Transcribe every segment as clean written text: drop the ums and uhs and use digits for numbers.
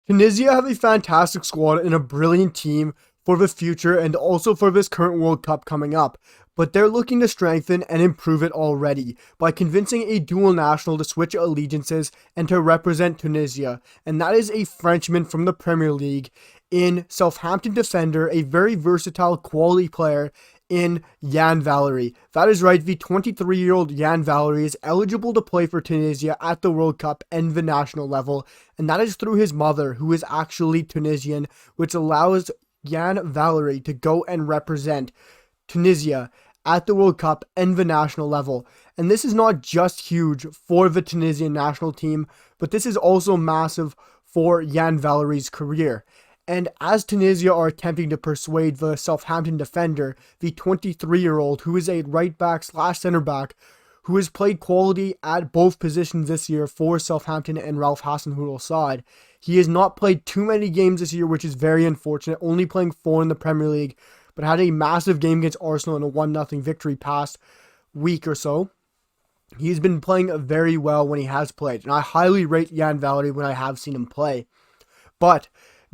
Tunisia have a fantastic squad and a brilliant team for the future and also for this current World Cup coming up. But they're looking to strengthen and improve it already by convincing a dual national to switch allegiances and to represent Tunisia. And that is a Frenchman from the Premier League in Southampton defender, a very versatile quality player in Valery. That is right, the 23-year-old Valery is eligible to play for Tunisia at the World Cup and the national level, and that is through his mother, who is actually Tunisian, which allows Valery to go and represent Tunisia at the World Cup and the national level. And this is not just huge for the Tunisian national team, but this is also massive for Valery's career. And as Tunisia are attempting to persuade the Southampton defender, the 23-year-old, who is a right back slash center back, who has played quality at both positions this year for Southampton and Ralph Hasenhüttl's side. He has not played too many games this year, which is very unfortunate, only playing 4 in the Premier League, but had a massive game against Arsenal in a 1-0 victory past week or so. He's been playing very well when he has played, and I highly rate Valery when I have seen him play. But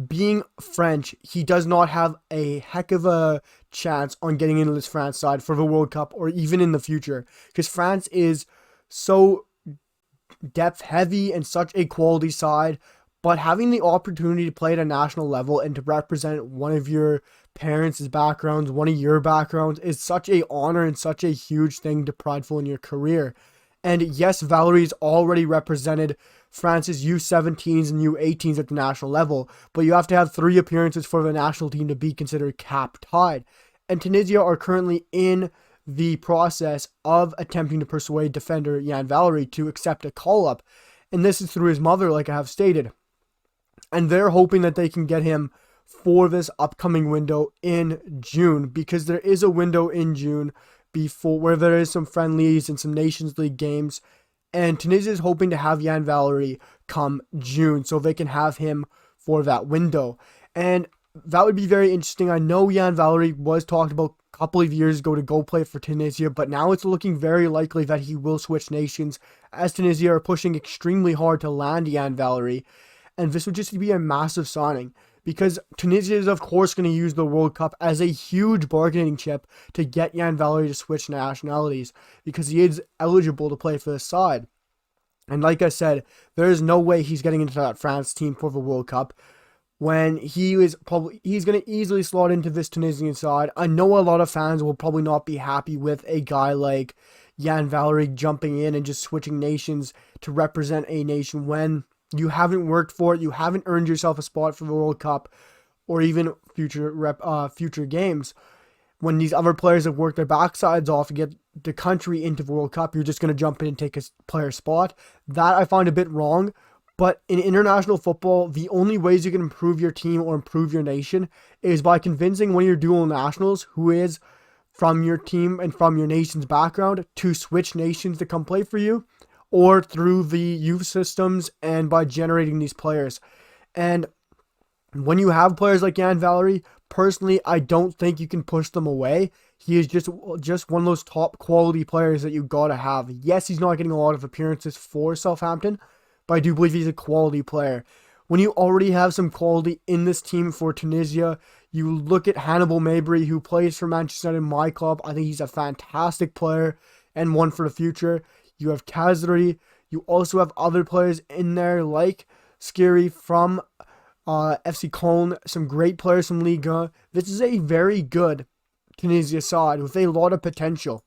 being French, he does not have a heck of a chance on getting into this France side for the World Cup or even in the future, because France is so depth heavy and such a quality side. But having the opportunity to play at a national level and to represent one of your parents' backgrounds, one of your backgrounds, is such a honor and such a huge thing to prideful in your career. And yes, Valery's already represented France's U17s and U18s at the national level, but you have to have 3 appearances for the national team to be considered cap-tied. And Tunisia are currently in the process of attempting to persuade defender Valery to accept a call-up. And this is through his mother, like I have stated. And they're hoping that they can get him for this upcoming window in June, because there is a window in June before where there is some friendlies and some Nations League games, and Tunisia is hoping to have Valery come June so they can have him for that window. And that would be very interesting. I know Valery was talked about a couple of years ago to go play for Tunisia, but now it's looking very likely that he will switch nations, as Tunisia are pushing extremely hard to land Valery, and this would just be a massive signing, because Tunisia is of course going to use the World Cup as a huge bargaining chip to get Valery to switch nationalities, because he is eligible to play for this side. And like I said, there is no way he's getting into that France team for the World Cup when he's going to easily slot into this Tunisian side. I know a lot of fans will probably not be happy with a guy like Valery jumping in and just switching nations to represent a nation when you haven't worked for it, you haven't earned yourself a spot for the World Cup or even future games. When these other players have worked their backsides off to get the country into the World Cup, you're just going to jump in and take a player's spot. That I find a bit wrong. But in international football, the only ways you can improve your team or improve your nation is by convincing one of your dual nationals who is from your team and from your nation's background to switch nations to come play for you, or through the youth systems and by generating these players. And when you have players like Valery, personally, I don't think you can push them away. He is just one of those top quality players that you gotta have. Yes, he's not getting a lot of appearances for Southampton, but I do believe he's a quality player. When you already have some quality in this team for Tunisia, you look at Hannibal Mabry, who plays for Manchester United, my club. I think he's a fantastic player and one for the future. You have Kazri. You also have other players in there like Skiri from FC Köln. Some great players from Liga. This is a very good Tunisia side with a lot of potential.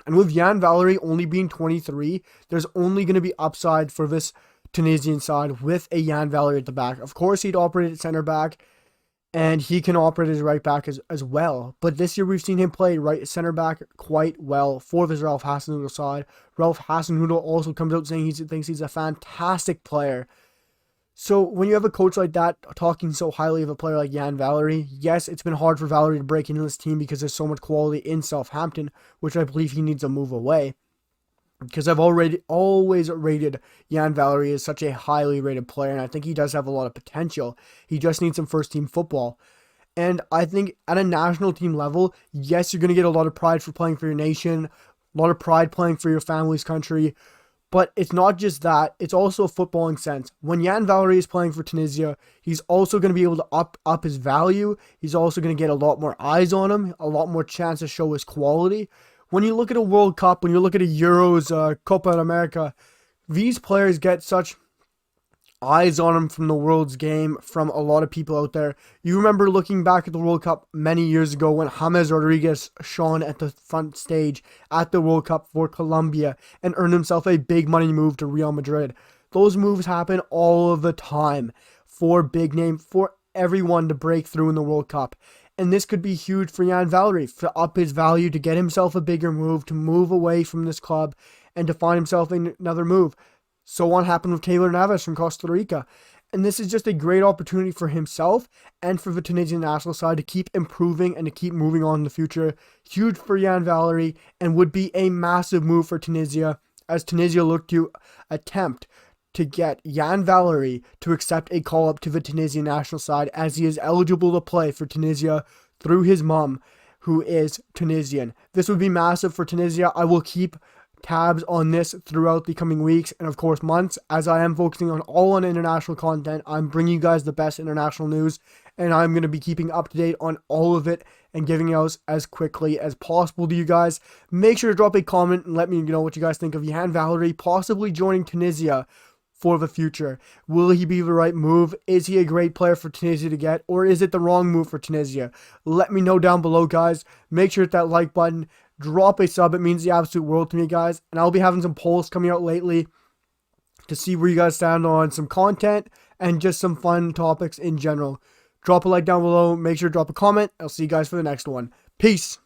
And with Valery only being 23, there's only going to be upside for this Tunisian side with a Valery at the back. Of course, he'd operate at center back, and he can operate as right back as well. But this year we've seen him play right center back quite well for this Ralph Hasenhüttl side. Ralph Hasenhüttl also comes out saying he thinks he's a fantastic player. So when you have a coach like that talking so highly of a player like Valery, yes, it's been hard for Valery to break into this team because there's so much quality in Southampton, which I believe he needs to move away. Because I've always rated Valery as such a highly rated player, and I think he does have a lot of potential. He just needs some first team football. And I think at a national team level, yes, you're going to get a lot of pride for playing for your nation, a lot of pride playing for your family's country, But it's not just that, it's also a footballing sense. When Yan Valery is playing for Tunisia, he's also going to be able to up his value. He's also going to get a lot more eyes on him, a lot more chance to show his quality. When you look at a World Cup, when you look at a Euros, Copa America, these players get such eyes on him from the world's game, from a lot of people out there. You remember looking back at the World Cup many years ago when James Rodriguez shone at the front stage at the World Cup for Colombia and earned himself a big money move to Real Madrid. Those moves happen all of the time for big name, for everyone to break through in the World Cup. And this could be huge for Yan Valery, to up his value, to get himself a bigger move, to move away from this club, and to find himself in another move. So on happened with Keylor Navas from Costa Rica. And this is just a great opportunity for himself and for the Tunisian national side to keep improving and to keep moving on in the future. Huge for Yan Valery, and would be a massive move for Tunisia, as Tunisia look to attempt to get Yan Valery to accept a call-up to the Tunisian national side, as he is eligible to play for Tunisia through his mom, who is Tunisian. This would be massive for Tunisia. I will keep tabs on this throughout the coming weeks and of course months, as I am focusing on international content. I'm bringing you guys the best international news, and I'm going to be keeping up to date on all of it and giving out as quickly as possible to you guys. Make sure to drop a comment and let me know what you guys think of Yan Valery possibly joining Tunisia for the future. Will he be the right move? Is he a great player for Tunisia to get, or is it the wrong move for Tunisia? Let me know down below, guys. Make sure to hit that like button. Drop a sub. It means the absolute world to me, guys. And I'll be having some polls coming out lately to see where you guys stand on some content and just some fun topics in general. Drop a like down below. Make sure to drop a comment. I'll see you guys for the next one. Peace.